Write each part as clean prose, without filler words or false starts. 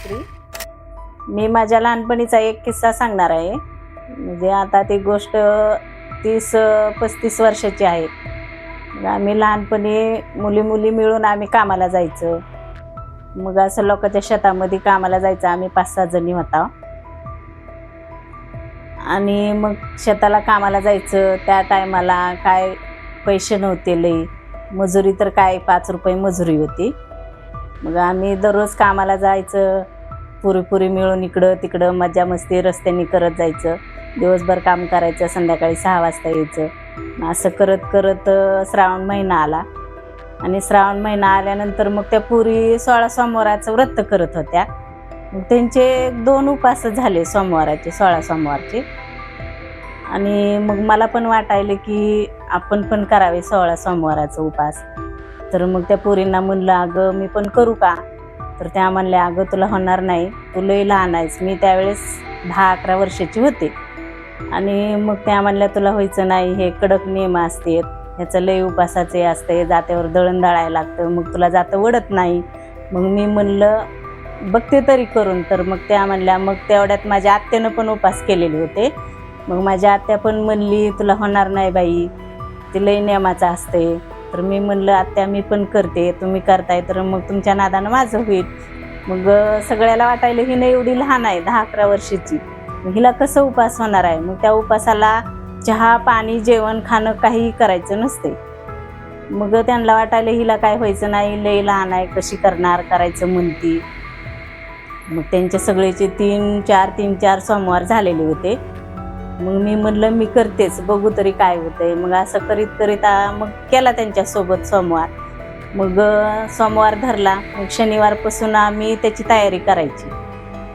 राजश्री. मी माझ्या लहानपणीचा एक किस्सा सांगणार आहे. म्हणजे आता ती गोष्ट 30-35 वर्षाची आहे. आम्ही लहानपणी मुली मिळून आम्ही कामाला जायचं. मग असं लोकांच्या शेतामध्ये कामाला जायचं. आम्ही 5-6 जणी होता आणि मग शेताला कामाला जायचं. त्या टायमाला काय पैसे नव्हते लई, मजुरी तर काय 5 रुपये मजुरी होती. मग आम्ही दररोज कामाला जायचं, पुरी मिळून इकडं तिकडं मजा मस्ती रस्त्याने करत जायचं. दिवसभर काम करायचं, संध्याकाळी 6 वाजता यायचं. असं करत करत श्रावण महिना आला आणि श्रावण महिना आल्यानंतर मग त्या पुरी 16 सोमवाराचं व्रत करत होत्या. मग त्यांचे 2 उपास झाले सोमवाराचे, 16 सोमवारचे. आणि मग मला पण वाटायले की आपण पण करावे 16 सोमवाराचा उपास. तर मग त्या पुरींना म्हणलं, अगं मी पण करू का? तर त्या म्हणल्या, अगं तुला होणार नाही, तू लई लहान आहेस. मी त्यावेळेस 10-11 वर्षाची होते. आणि मग त्या म्हणल्या, तुला व्हायचं नाही, हे कडक नियम असते, ह्याचं लई उपासाचे असते, जात्यावर दळण दळायला लागतं, मग तुला जातं वडत नाही. मग मी म्हणलं बघते तरी करून. तर मग त्या म्हणल्या, मग तेवढ्यात माझ्या आत्यानं पण उपास केलेले होते. मग माझ्या आत्या पण म्हणली, तुला होणार नाही बाई, ते लई नियमाचं असते. तर मी म्हणलं, आत्या मी पण करते, तुम्ही करताय तर मग तुमच्या नादानं माझं होईल. मग सगळ्याला वाटायला ही नाही एवढी लहान आहे, 10-11 वर्षाची, हिला कसं उपास होणार आहे? मग त्या उपासाला चहा पाणी जेवण खाणं काहीही करायचं नसते. मग त्यांना वाटायला हिला काय व्हायचं नाही, लई लहान आहे, कशी करणार, करायचं म्हणती. मग त्यांच्या सगळेचे 3-4 सोमवार झालेले होते. मग मी म्हणलं मी करतेच, बघू तरी काय होतंय. मग असं करीत करीत मग केला त्यांच्यासोबत सोमवार. मग सोमवार धरला. मग शनिवारपासून आम्ही त्याची तयारी करायची.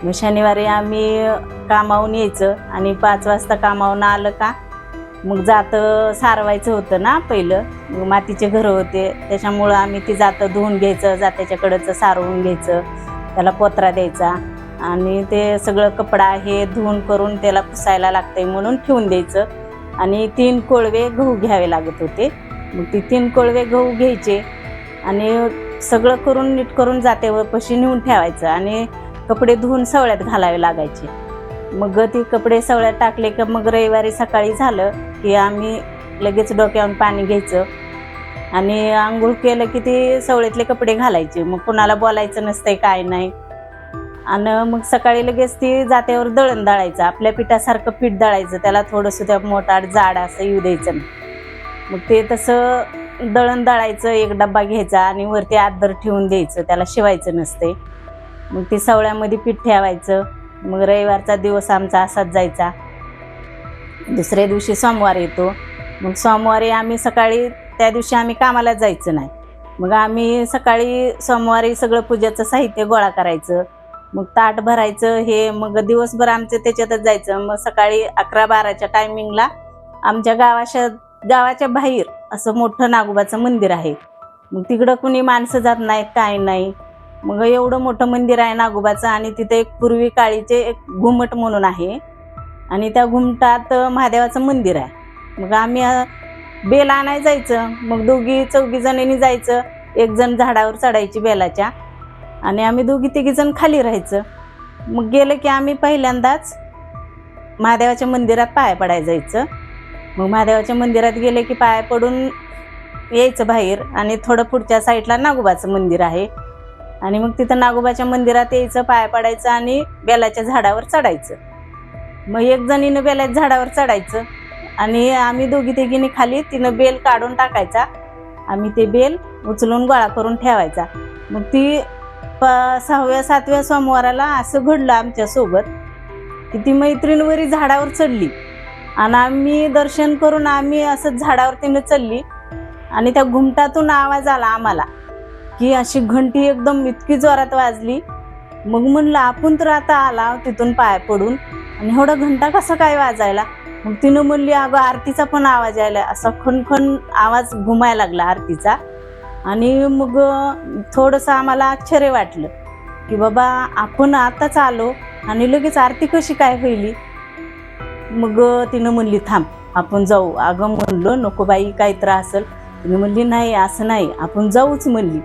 मग शनिवारी आम्ही कामावून यायचं आणि 5 वाजता कामावून आलं का मग जातं सारवायचं होतं ना पहिलं. मग मातीचे घरं होते, त्याच्यामुळं आम्ही ती जातं धुवून घ्यायचं, जात्याच्या कडेचं सारवून घ्यायचं, त्याला पोत्रा द्यायचा आणि ते सगळं कपडा हे धुवून करून त्याला पुसायला लागतंय म्हणून ठेवून द्यायचं. आणि 3 कोळवे गहू घ्यावे लागत होते. मग ती 3 कोळवे गहू घ्यायचे आणि सगळं करून नीट करून जात्यावरपाशी नेऊन ठेवायचं आणि कपडे धुवून सवळ्यात घालावे लागायचे. मग ती कपडे सवळ्यात टाकले की मग रविवारी सकाळी झालं की आम्ही लगेच डोक्यावरून पाणी घ्यायचं आणि आंघोळ केलं की ते सवळीतले कपडे घालायचे. मग कुणाला बोलायचं नसतंय, काय नाही. आणि मग सकाळी लगेच ती जात्यावर दळण दळायचं, आपल्या पिठासारखं पीठ दळायचं, त्याला थोडंसं त्या मोठाड जाड असं येऊ द्यायचं नाही. मग ते तसं दळण दळायचं, एक डब्बा घ्यायचा आणि वरती आदर ठेवून द्यायचं, त्याला शिवायचं नसते. मग ती सवळ्यामध्ये पीठ ठेवायचं. मग रविवारचा दिवस आमचा असाच जायचा. दुसऱ्या दिवशी सोमवार येतो. मग सोमवारी आम्ही सकाळी, त्या दिवशी आम्ही कामाला जायचं नाही. मग आम्ही सकाळी सोमवारी सगळं पूजेचं साहित्य गोळा करायचं, मग ताट भरायचं हे. मग दिवसभर आमचं त्याच्यातच जायचं. मग सकाळी 11-12च्या टायमिंगला आमच्या गावाच्या बाहेर असं मोठं नागोबाचं मंदिर आहे. मग तिकडं कुणी माणसं जात नाहीत, काय नाही. मग एवढं मोठं मंदिर आहे नागोबाचं आणि तिथे एक पूर्वी काळीचे एक घुमट म्हणून आहे आणि त्या घुमटात महादेवाचं मंदिर आहे. मग आम्ही बेल आणायला जायचं. मग 2-4 जणींनी जायचं, एक जण झाडावर चढायची बेलाच्या आणि आम्ही 2-3 जण खाली राहायचं. मग गेलं की आम्ही पहिल्यांदाच महादेवाच्या मंदिरात पाया पडायला जायचं. मग महादेवाच्या मंदिरात गेले की पाया पडून यायचं बाहेर आणि थोडं पुढच्या साईडला नागोबाचं मंदिर आहे आणि मग तिथं नागोबाच्या मंदिरात यायचं, पाया पडायचं आणि बेलाच्या झाडावर चढायचं. मग एक जणीनं बेलाच्या झाडावर चढायचं आणि आम्ही 2-3 खाली, तिनं बेल काढून टाकायचा, आम्ही ते बेल उचलून गोळा करून ठेवायचा. मग ती 6व्या-7व्या सोमवाराला असं घडलं आमच्यासोबत की ती मैत्रीणवरी झाडावर चढली आणि आम्ही दर्शन करून आम्ही असं झाडावर तिनं चढली आणि त्या घुमटातून आवाज आला आम्हाला की अशी घंटी एकदम इतकी जोरात वाजली. मग म्हणलं आपण तर आता आला तिथून पाया पडून आणि एवढा घंटा कसा काय वाजायला? मग तिनं म्हणली, अगं आरतीचा पण आवाज यायला, असा खणखण आवाज घुमायला लागला आरतीचा. आणि मग थोडंसं आम्हाला आश्चर्य वाटलं की बाबा आपण आताच आलो आणि लगेच आरती कशी काय होईल? मग तिनं म्हणली, थांब आपण जाऊ. अगं म्हणलं नको बाई, काय त्रास असेल. तिने म्हणली, नाही असं नाही, आपण जाऊच म्हणली.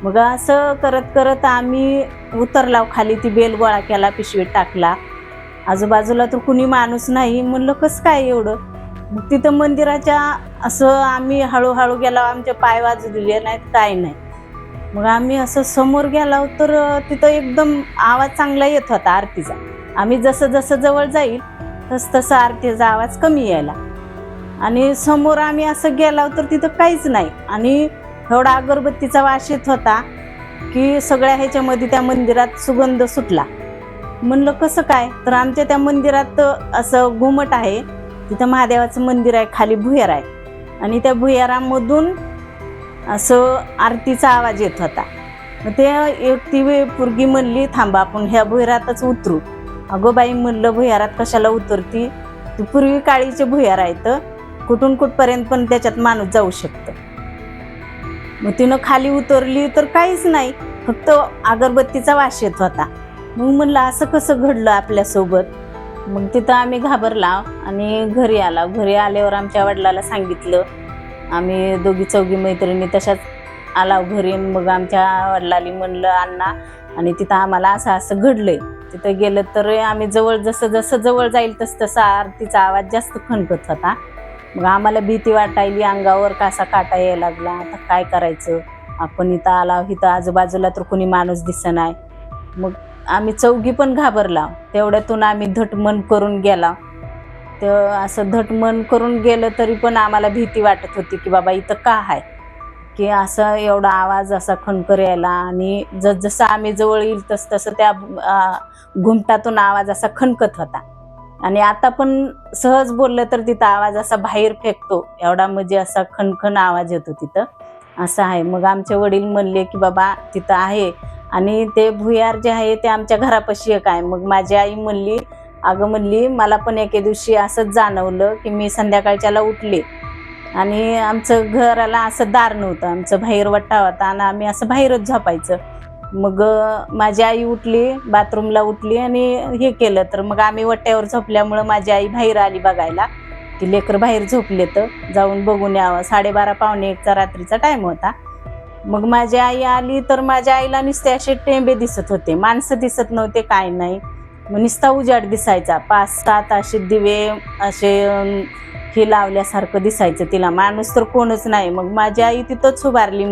मग असं करत करत आम्ही उतरला खाली, ती बेल गोळा केला, पिशवीत टाकला. आजूबाजूला तर कुणी माणूस नाही. म्हणलं कसं काय एवढं. मग तिथं मंदिराच्या असं आम्ही हळूहळू गेलो, आमचे पाय वाजू दिले नाहीत, काय नाही. मग आम्ही असं समोर गेलो तर तिथं एकदम आवाज चांगला येत होता आरतीचा. आम्ही जसं जसं जवळ जाईल तसं आरतीचा आवाज कमी यायला. आणि समोर आम्ही असं गेलो तर तिथं काहीच नाही. आणि एवढा अगरबत्तीचा वास येत होता की सगळ्या ह्याच्यामध्ये त्या मंदिरात सुगंध सुटला. म्हणलं कसं काय. तर आमच्या त्या मंदिरात असं घुमट आहे, तिथं महादेवाचं मंदिर आहे, खाली भुयार आहे. आणि त्या भुयारामधून असं आरतीचा आवाज येत होता. मग ते एक ती पोरगी म्हणली, थांबा आपण ह्या भुयारातच उतरू. अगो बाई म्हणलं, भुयारात कशाला उतरती, ती पूर्वी काळीचे भुयार आहेत, कुठून कुठपर्यंत पण त्याच्यात माणूस जाऊ शकतं. मग तिनं खाली उतरली तर काहीच नाही, फक्त अगरबत्तीचा वास येत होता. मग म्हणलं असं कसं घडलं आपल्यासोबत. मग तिथं आम्ही घाबरला आणि घरी आला. घरी आल्यावर आमच्या वडिलाला सांगितलं. आम्ही दोघी चौघी मैत्रिणी तशाच आला घरी. मग आमच्या वडिलांनी म्हणलं अण्णा, आणि तिथं आम्हाला असं असं घडलंय. तिथं गेलं तर आम्ही जसं जसं जवळ जाईल तसं आरतीचा आवाज जास्त खणकत होता. मग आम्हाला भीती वाटायली, अंगावर कासा काटा यायला लागला. आता काय करायचं, आपण इथं आला, इथं आजूबाजूला तर कोणी माणूस दिसेनाय. मग आम्ही चौघी पण घाबरला. तेवढ्यातून आम्ही धटमन करून गेला. तर असं धटमन करून गेलं तरी पण आम्हाला भीती वाटत होती की बाबा इथं का आहे, की असं एवढा आवाज असा खणकर यायला. आणि जसं आम्ही जवळ येईल तसं त्या घुमटातून आवाज असा खणकत होता. आणि आता पण सहज बोललं तर तिथं आवाज असा बाहेर फेकतो एवढा, म्हणजे असा खणखण आवाज येतो तिथं, असं आहे. मग आमचे वडील म्हणले की बाबा तिथं आहे. आणि ते भुयार जे आहे ते आमच्या घरापाशी एक आहे. मग माझी आई म्हणली, अगं म्हणली, मला पण एके दिवशी असंच जाणवलं की मी संध्याकाळच्याला उठले आणि आमचं घराला असं दार नव्हतं, आमचं बाहेर वट्टा होता आणि आम्ही असं बाहेरच झोपायचं. मग माझी आई उठली, बाथरूमला उठली आणि हे केलं. तर मग आम्ही वट्ट्यावर झोपल्यामुळं माझी आई बाहेर आली बघायला की लेकर बाहेर झोपले, तर जाऊन बघून यावं. 12:30 पावणे 1चा रात्रीचा टाईम होता. मग माझी आई आली तर माझ्या आईला नुसते असे टेंबे दिसत होते, माणसं दिसत नव्हते, काय नाही. मग नुसता उजाड दिसायचा, 5-7 असे दिवे असे हे लावल्यासारखं दिसायचं तिला, माणूस तर कोणच नाही. मग माझी आई तिथंच उभारली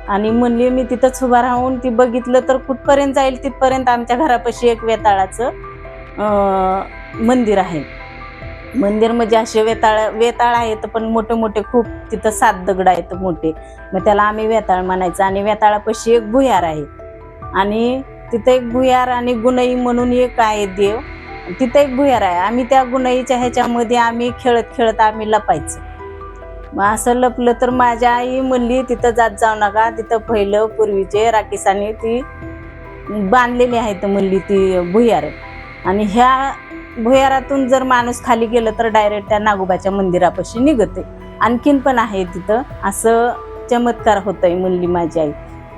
आणि म्हणली, मी तिथंच उभा राहून ती बघितलं तर कुठपर्यंत जाईल तिथपर्यंत आमच्या घरापाशी एक वेताळाचं मंदिर आहे. मंदिर म्हणजे असे वेताळ आहेत पण मोठे मोठे खूप, तिथं 7 दगड आहेत मोठे, मग त्याला आम्ही वेताळ म्हणायचं. आणि वेताळापाशी एक भुयार आहे आणि तिथं एक भुयार आणि गुणई म्हणून एक आहे देव, तिथं एक भुयार आहे. आम्ही त्या गुणईच्या ह्याच्यामध्ये आम्ही खेळत खेळत आम्ही लपायचं. मग असं लपलं तर माझ्या आई म्हणली, तिथं जात जाऊ नका, तिथं पहिलं पूर्वीचे राकेशाने ती बांधलेली आहेत म्हणली ती भुयार. आणि ह्या भुयारातून जर माणूस खाली गेलं तर डायरेक्ट त्या नागोबाच्या मंदिरापाशी निघते. आणखीन पण आहे तिथं, असं चमत्कार होतंय म्हणली माझी आई.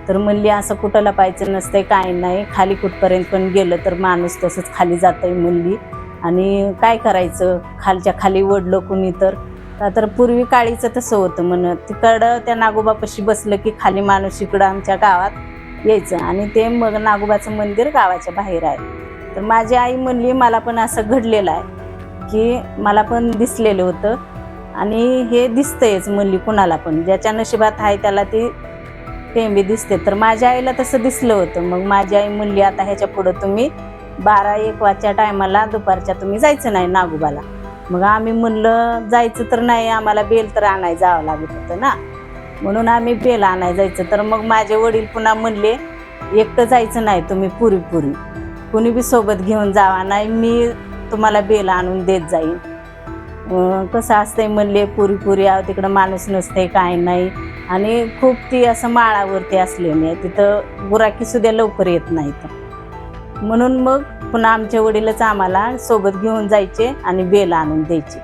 तर म्हणली असं कुठं लपायचं नसतंय, काय नाही, खाली कुठपर्यंत पण गेलं तर माणूस तसंच खाली जातंय म्हणली. आणि काय करायचं, खालच्या खाली वडलं कुणी तर पूर्वी काळीचं तसं होतं म्हणत. तिकडं त्या नागोबापाशी बसलं की खाली माणूस इकडं आमच्या गावात यायचं. आणि ते मग नागोबाचं मंदिर गावाच्या बाहेर आहे. तर माझी आई म्हणली, मला पण असं घडलेलं आहे की मला पण दिसलेलं होतं आणि हे दिसतंयच म्हणली कुणाला पण, ज्याच्या नशिबात आहे त्याला ती टेंबी दिसते. तर माझ्या आईला तसं दिसलं होतं. मग माझी आई म्हणली, आता ह्याच्या पुढं तुम्ही 12-1 वाजच्या टायमाला दुपारच्या तुम्ही जायचं नाही नागोबाला. मग आम्ही म्हणलं जायचं तर नाही, आम्हाला बेल तर आणायला जावं लागत होतं ना, म्हणून आम्ही बेल आणायला जायचं. तर मग माझे वडील पुन्हा म्हणले, एकटं जायचं नाही, तुम्ही पुरी कुणी बी सोबत घेऊन जावा, नाही मी तुम्हाला बेल आणून देत जाईन. कसं असतंय म्हणले, पुरी तिकडं माणूस नसते, काय नाही. आणि खूप ती असं माळावरती असल्याने तिथं गुराखी सुद्धा लवकर येत नाहीत. म्हणून मग पुन्हा आमच्या वडीलच आम्हाला सोबत घेऊन जायचे आणि बेल आणून द्यायचे.